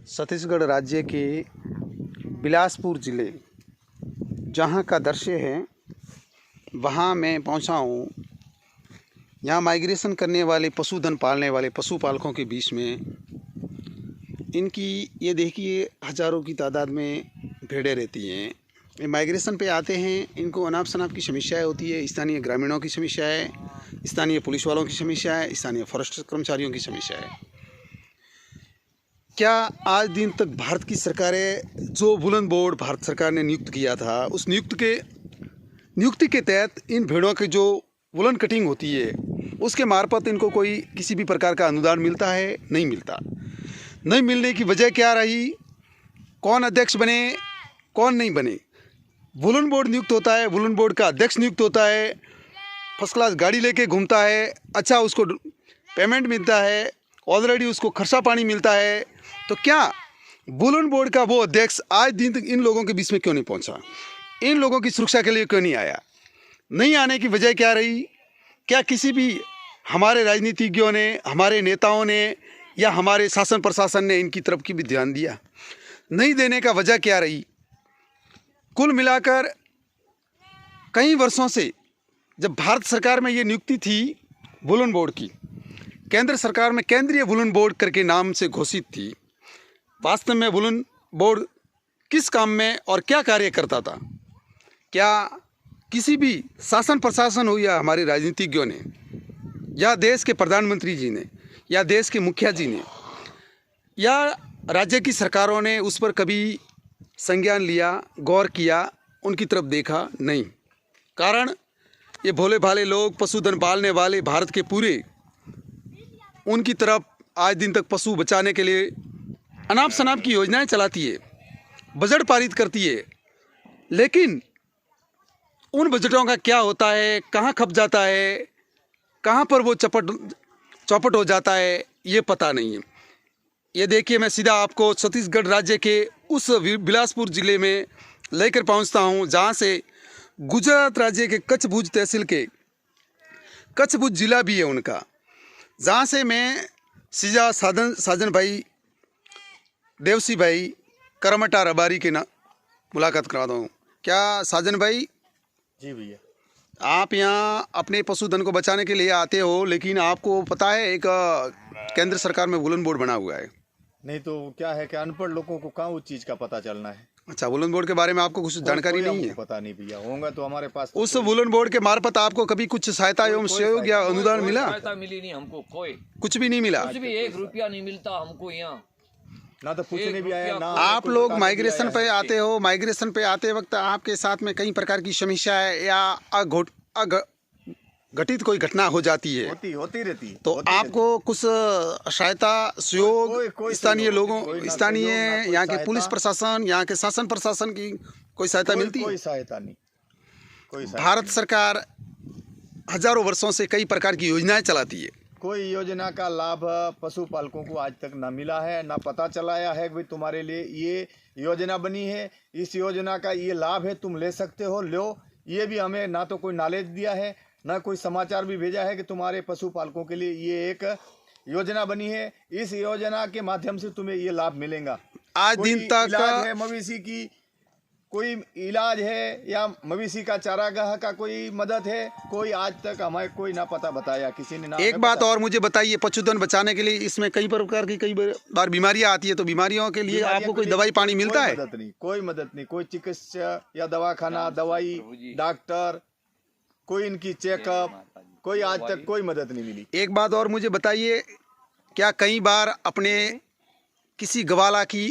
छत्तीसगढ़ राज्य के बिलासपुर ज़िले जहाँ का दृश्य है वहाँ मैं पहुँचा हूँ। यहाँ माइग्रेशन करने वाले पशुधन पालने वाले पशुपालकों के बीच में इनकी ये देखिए हज़ारों की तादाद में भेड़ें रहती हैं। ये माइग्रेशन पे आते हैं, इनको अनाप शनाप की समस्याएं होती है, स्थानीय ग्रामीणों की समस्या है, स्थानीय पुलिस वालों की समस्या है, स्थानीय फॉरेस्ट कर्मचारियों की समस्या है। क्या आज दिन तक भारत की सरकारें जो वुलन बोर्ड भारत सरकार ने नियुक्त किया था, उस नियुक्ति के तहत इन भेड़ों की जो वुलन कटिंग होती है उसके मार्फत इनको कोई किसी भी प्रकार का अनुदान मिलता है? नहीं मिलता। नहीं मिलने की वजह क्या रही? कौन अध्यक्ष बने, कौन नहीं बने? वुलन बोर्ड नियुक्त होता है, वुलन बोर्ड का अध्यक्ष नियुक्त होता है, फर्स्ट क्लास गाड़ी लेके घूमता है, अच्छा उसको पेमेंट मिलता है, ऑलरेडी उसको खर्चा पानी मिलता है। तो क्या वुलन बोर्ड का वो अध्यक्ष आज दिन तक इन लोगों के बीच में क्यों नहीं पहुंचा? इन लोगों की सुरक्षा के लिए क्यों नहीं आया? नहीं आने की वजह क्या रही? क्या किसी भी हमारे राजनीतिज्ञों ने, हमारे नेताओं ने या हमारे शासन प्रशासन ने इनकी तरफ की भी ध्यान दिया? नहीं देने का वजह क्या रही? कुल मिलाकर कई वर्षों से जब भारत सरकार में ये नियुक्ति थी वुलन बोर्ड की, केंद्र सरकार में केंद्रीय वुलन बोर्ड करके नाम से घोषित थी, वास्तव में वुलन बोर्ड किस काम में और क्या कार्य करता था? क्या किसी भी शासन प्रशासन हो या हमारे राजनीतिज्ञों ने या देश के प्रधानमंत्री जी ने या देश के मुखिया जी ने या राज्य की सरकारों ने उस पर कभी संज्ञान लिया, गौर किया, उनकी तरफ देखा? नहीं। कारण ये भोले भाले लोग, पशुधन पालने वाले भारत के पूरे, उनकी तरफ आज दिन तक पशु बचाने के लिए अनाप शनाप की योजनाएं चलाती है, बजट पारित करती है, लेकिन उन बजटों का क्या होता है, कहाँ खप जाता है, कहाँ पर वो चौपट हो जाता है, ये पता नहीं है। ये देखिए, मैं सीधा आपको छत्तीसगढ़ राज्य के उस बिलासपुर ज़िले में लेकर पहुंचता हूं, जहां से गुजरात राज्य के कच्छ भुज तहसील के कच्छ भुज जिला भी है उनका, जहां से मैं सीधा साजन भाई, देवसी भाई, करमटा रबारी के ना मुलाकात करवाता हूँ। क्या साजन भाई? जी भैया। आप यहाँ अपने पशुधन को बचाने के लिए आते हो, लेकिन आपको पता है एक केंद्र सरकार में वुलन बोर्ड बना हुआ है? नहीं तो क्या है कि अनपढ़ लोगों को कहाँ उस चीज का पता चलना है। अच्छा, वुलन बोर्ड के बारे में आपको कुछ जानकारी नहीं है? पता नहीं भैया, होगा तो हमारे पास। उस वुलन बोर्ड के मार्फत आपको कभी कुछ सहायता एवं सहयोग या अनुदान मिला? सहायता मिली नहीं हमको, कोई कुछ भी नहीं मिला? कुछ भी 1 रुपया नहीं मिलता हमको यहाँ, ना तो पूछने भी आया ना। आप लोग माइग्रेशन पे आते हो, माइग्रेशन पे आते वक्त आपके साथ में कई प्रकार की समस्या है या घटित कोई घटना हो जाती है, होती रहती है, तो आपको कुछ सहायता सहयोग स्थानीय लोगों, स्थानीय यहाँ के पुलिस प्रशासन, यहाँ के शासन प्रशासन की कोई सहायता मिलती है? कोई सहायता नहीं, कोई सहायता। भारत सरकार हजारों वर्षों से कई प्रकार की योजनाएं चलाती है, कोई योजना का लाभ पशुपालकों को आज तक न मिला है, ना पता चलाया है कि भाई तुम्हारे लिए ये योजना बनी है, इस योजना का ये लाभ है, तुम ले सकते हो, लो। ये भी हमें ना तो कोई नॉलेज दिया है, ना कोई समाचार भी भेजा है कि तुम्हारे पशुपालकों के लिए ये एक योजना बनी है, इस योजना के माध्यम से तुम्हें ये लाभ मिलेगा। आज दिन तक इलाज है मवेशी की, कोई इलाज है या मवेशी का चारागाह का कोई मदद है, कोई आज तक हमें कोई ना पता बताया किसी ने ना। एक बात और मुझे बताइए, पशुधन बचाने के लिए इसमें कई प्रकार की कई बार बीमारियां आती है, तो बीमारियों के लिए आपको कोई दवाई पानी मिलता है? कोई मदद नहीं, कोई चिकित्सा या दवाखाना, दवाई, डॉक्टर, कोई इनकी चेकअप, कोई आज तक कोई मदद नहीं मिली। एक बात और मुझे बताइए, क्या कई बार अपने किसी गवाला की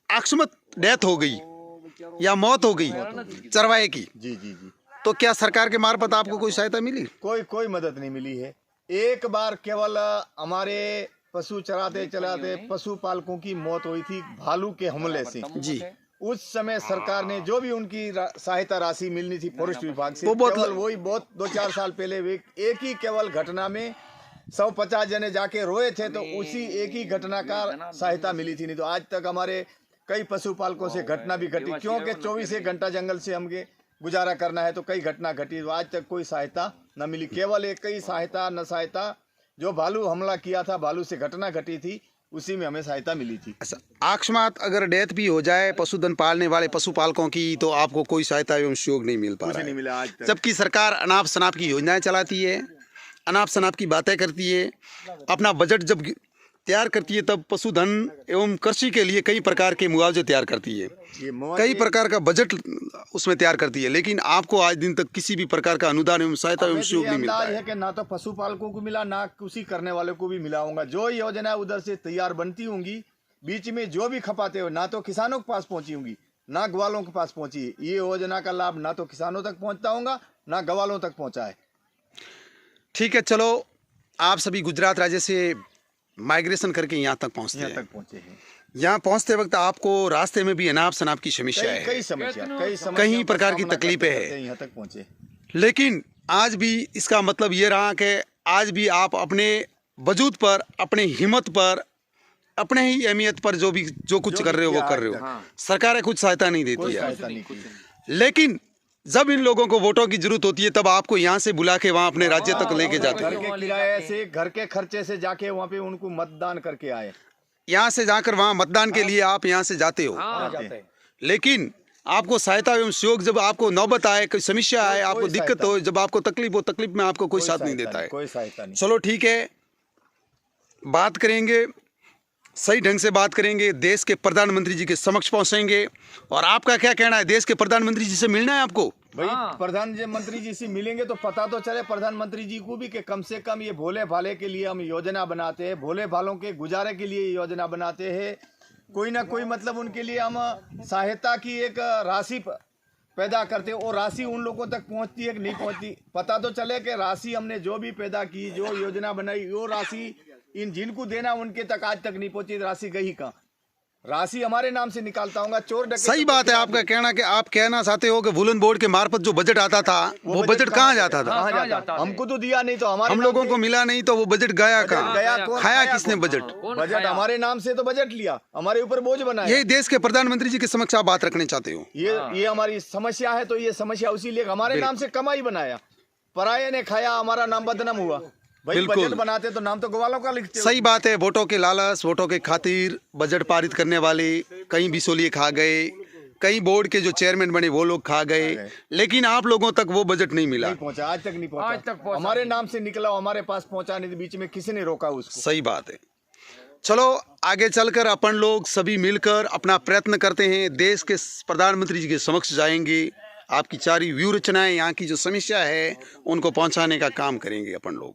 अकस्मात डेथ हो गई या मौत हो गई चरवाहे की? जी जी जी। तो क्या सरकार के मार्फत आपको कोई सहायता मिली? कोई मदद नहीं मिली है। एक बार केवल हमारे पशु चराते चलाते पशुपालकों की मौत हुई थी भालू के हमले से। जी। उस समय सरकार ने जो भी उनकी सहायता राशि मिलनी थी फॉरेस्ट विभाग से, वही बहुत 2-4 साल पहले एक ही केवल घटना में 150 जने जाके रोए थे, तो उसी एक ही घटना का सहायता मिली थी। नहीं तो आज तक हमारे कई पशुपालकों से घटना भी घटी, क्योंकि 24 घंटा जंगल से हमके गुजारा करना है, तो कई घटना घटी, तो आज तक कोई सहायता न मिली। केवल एक ही सहायता जो भालू हमला किया था, भालू से घटना घटी थी, उसी में हमें सहायता मिली थी। अच्छा, अकस्मात अगर डेथ भी हो जाए पशुधन पालने वाले पशुपालकों की तो आपको कोई सहायता एवं सहयोग नहीं मिल पा कुछ रहा नहीं है, मिला आज तक। जबकि सरकार अनाप शनाप की योजनाएं चलाती है, अनाप शनाप की बातें करती है, अपना बजट जब तैयार करती है तब पशुधन एवं कृषि के लिए कई प्रकार के मुआवजे तैयार करती है, ये कई प्रकार का बजट उसमें तैयार करती है, लेकिन आपको आज दिन तक किसी भी प्रकार का अनुदान एवं सहायता एवं हमें तो सहयोग ये नहीं मिलता अंदाज है। है कि ना तो पशुपालकों को मिला, ना कृषि करने वालों को भी मिला होगा। जो योजना उधर से तैयार बनती होंगी, बीच में जो भी खपाते हो, ना तो किसानों के पास पहुंची होंगी, ना ग्वालों के पास पहुंची। ये योजना का लाभ ना तो किसानों तक पहुंचता होगा, ना ग्वालों तक पहुंचा है। ठीक है, चलो आप सभी गुजरात राज्य से माइग्रेशन करके यहाँ तक पहुँचते यहाँ हैं। तक पहुंचे हैं। यहाँ पहुँचते वक्त आपको रास्ते में भी अनाप शनाप की समस्या है, कई समस्या, कई प्रकार की तकलीफें हैं। यहाँ तक पहुंचे। लेकिन आज भी इसका मतलब ये रहा कि आज भी आप अपने वजूद पर, अपने हिम्मत पर, अपने ही अहमियत पर जो कुछ कर रहे हो वो कर रहे हो। सरकारें कुछ सहायता नहीं देती कोई है, सहायता नहीं की। लेकिन जब इन लोगों को वोटों की जरूरत होती है तब आपको यहाँ से बुला के वहाँ अपने राज्य तक लेके जाते घर हैं। के किराए से, घर के खर्चे से जाके वहाँ पे उनको मतदान करके आए। यहाँ से जाकर वहाँ मतदान के लिए आप यहाँ से जाते हो, जाते हैं। लेकिन आपको सहायता एवं सहयोग जब आपको नौबत आए, कोई समस्या आए, आपको दिक्कत हो, जब आपको तकलीफ हो, तकलीफ में आपको कोई साथ नहीं देता है। कोई सहायता नहीं। चलो ठीक है, बात करेंगे, सही ढंग से बात करेंगे, देश के प्रधानमंत्री जी के समक्ष पहुंचेंगे। और आपका क्या कहना है, देश के प्रधानमंत्री जी से मिलना है आपको? भाई प्रधानमंत्री जी से मिलेंगे तो पता तो चले प्रधानमंत्री जी को भी कि कम से कम ये भोले भाले के लिए हम योजना बनाते हैं, भोले भालों के गुजारे के लिए योजना बनाते हैं। कोई ना कोई मतलब उनके लिए हम सहायता की एक राशि पैदा करते हैं, और राशि उन लोगों तक पहुंचती है कि नहीं पहुंचती, पता तो चले कि राशि हमने जो भी पैदा की, जो योजना बनाई, वो राशि इन जिनको देना उनके तक आज तक नहीं पहुंची। राशि गई कहाँ? राशि हमारे नाम से निकालता हूँ, चोर डकैत। सही बात है आपका कहना कि आप कहना चाहते हो कि वुलन बोर्ड के मार्फत जो बजट आता था वो बजट कहाँ जाता था? कहाँ जाता? हमको तो दिया नहीं, तो हमारे हम लोगों को मिला नहीं, तो वो बजट गया कहाँ? गया कौन? खाया खाया किसने कौन? बजट? बजट हमारे नाम से तो बजट लिया, हमारे ऊपर बोझ बनाया। यही देश के प्रधानमंत्री जी के समक्ष आप बात रखने चाहते हो? ये हमारी समस्या है, तो ये समस्या उसी लिए हमारे नाम से कमाई बनाया, पराये ने खाया, हमारा नाम बदनाम हुआ। भाई बजट बनाते तो नाम तो ग्वालों का लिखते। सही बात है, वोटों के लालच, वोटों के खातिर बजट पारित करने वाले कई बिचौलिए खा गए, कई बोर्ड के जो चेयरमैन बने वो लोग खा गए, लेकिन आप लोगों तक वो बजट नहीं मिला। नहीं पहुंचा, आज तक नहीं पहुंचा। हमारे नाम से निकला, हमारे पास पहुंचा नहीं, बीच में किसी ने रोका उसको। सही बात है। चलो आगे चलकर अपन लोग सभी मिलकर अपना प्रयत्न करते हैं, देश के प्रधानमंत्री जी के समक्ष जाएंगे, आपकी सारी व्यू रचनाएं, यहाँ की जो समस्या है उनको पहुंचाने का काम करेंगे अपन लोग।